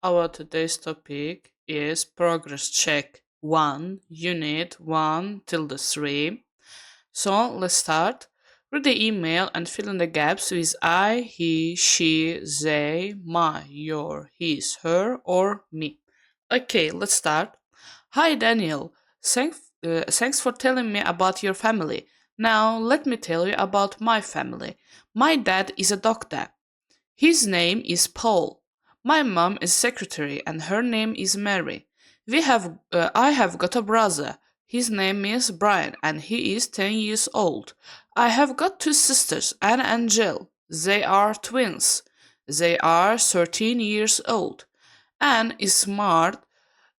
Our today's topic is Progress Check 1, Unit 1 till the 3. So let's start. Read the email and fill in the gaps with I, he, she, they, my, your, his, her, or me. Okay, let's start. Hi Daniel, thanks for telling me about your family. Now let me tell you about my family. My dad is a doctor. His name is Paul. My mom is secretary and her name is Mary. I have got a brother. His name is Brian and he is 10 years old. I have got two sisters, Anna and Jill. They are twins. They are 13 years old. Anne is smart.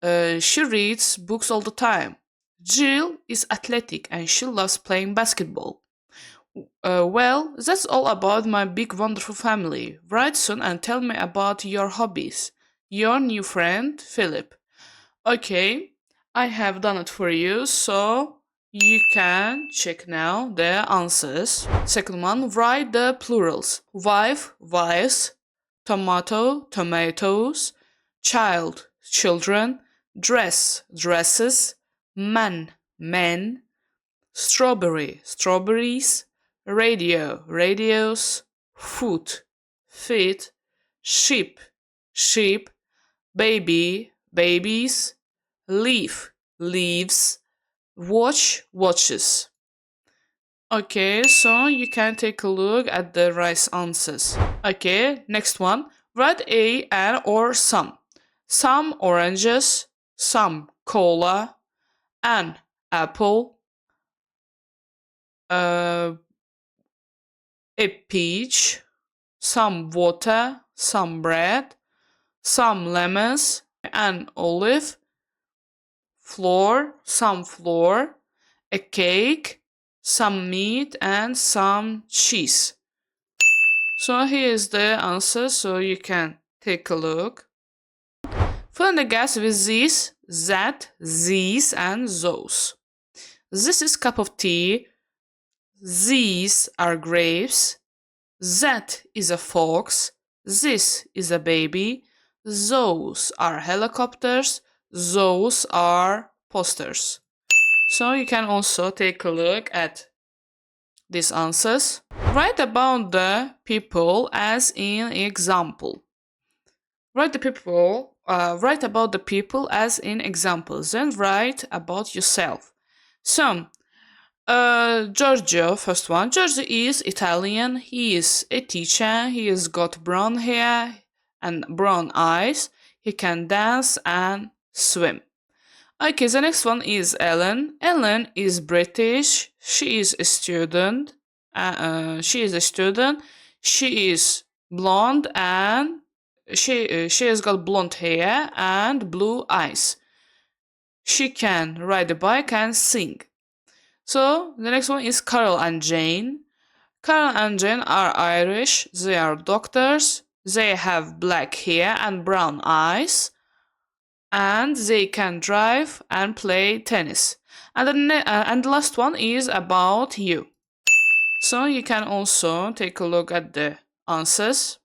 She reads books all the time. Jill is athletic and she loves playing basketball. Well, that's all about my big wonderful family. Write soon and tell me about your hobbies. Your new friend, Philip. Okay, I have done it for you, so you can check now the answers. Second one, write the plurals. Wife, wives, tomato, tomatoes, child, children, dress, dresses, man, men, strawberry, strawberries, radio, radios, foot, feet, sheep, sheep, baby, babies, leaf, leaves, watch, watches. Okay, so you can take a look at the right answers. Okay, next one. Write a, an, or some. Some oranges, some cola, an apple, uh, a peach, some water, some bread, some lemons, an olive, flour, some flour, a cake, some meat, and some cheese. So here is the answer, so you can take a look. Fill in the gaps with this, that, these, and those. This is cup of tea. These are grapes. That is a fox. This is a baby. Those are helicopters. Those are posters. So you can also take a look at these answers. Write about the people as in example. Write about the people as in examples. Then write about yourself. So Giorgio, first one. Giorgio is Italian. He is a teacher. He has got brown hair and brown eyes. He can dance and swim. Okay, the next one is Ellen. Ellen is British. She is a student. She is a student. She is blonde and she has got blonde hair and blue eyes. She can ride a bike and sing. So the next one is Carol and Jane. Carol and Jane are Irish. They are doctors. They have black hair and brown eyes. And they can drive and play tennis. And the last one is about you. So you can also take a look at the answers.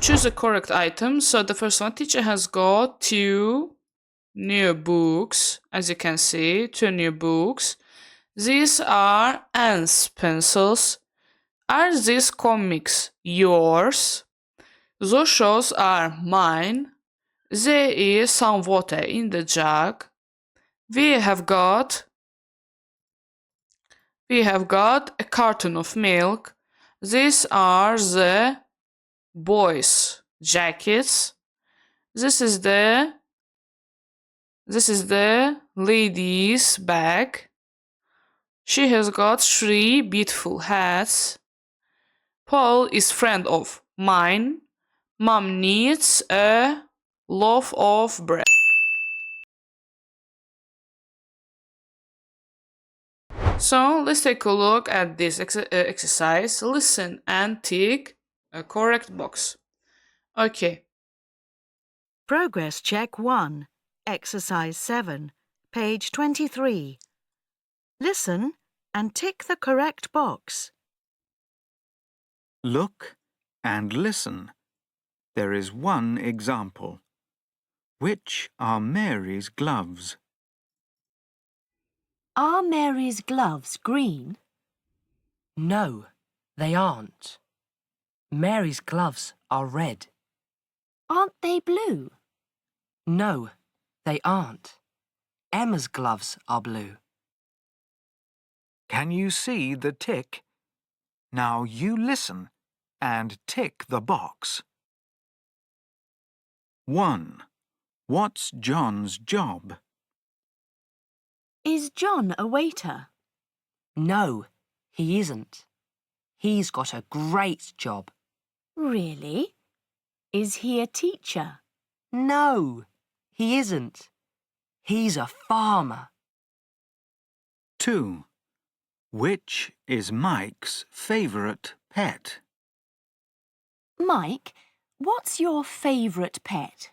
Choose the correct item. So the first one, teacher has got two new books. As you can see, two new books. These are Anne's pencils. Are these comics yours? Those shows are mine. There is some water in the jug. We have got a carton of milk. These are the boys' jackets. This is the lady's bag. She has got three beautiful hats. Paul is friend of mine. Mom needs a loaf of bread. So let's take a look at this exercise. Listen and tick a correct box. Okay. Progress check 1, exercise 7, page 23. Listen and tick the correct box. Look and listen. There is one example. Which are Mary's gloves? Are Mary's gloves green? No, they aren't. Mary's gloves are red. Aren't they blue? No, they aren't. Emma's gloves are blue. Can you see the tick? Now you listen and tick the box. 1. What's John's job? Is John a waiter? No, he isn't. He's got a great job. Really? Is he a teacher? No, he isn't. He's a farmer. 2. Which is Mike's favourite pet? Mike, what's your favourite pet?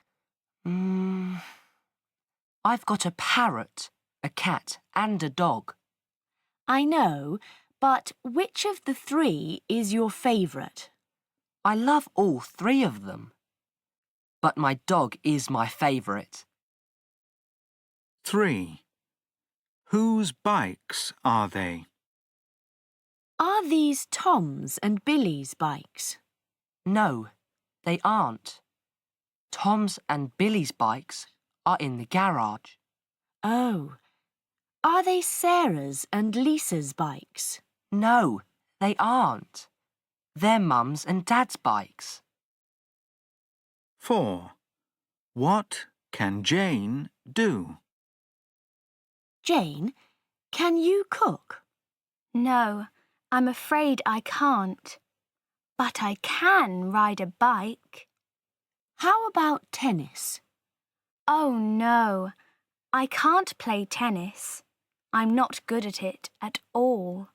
I've got a parrot, a cat and a dog. I know, but which of the three is your favourite? I love all three of them. But my dog is my favourite. 3. Whose bikes are they? Are these Tom's and Billy's bikes? No, they aren't. Tom's and Billy's bikes are in the garage. Oh. Are they Sarah's and Lisa's bikes? No, they aren't. They're Mum's and Dad's bikes. 4. What can Jane do? Jane, can you cook? No, I'm afraid I can't. But I can ride a bike. How about tennis? Oh no, I can't play tennis. I'm not good at it at all.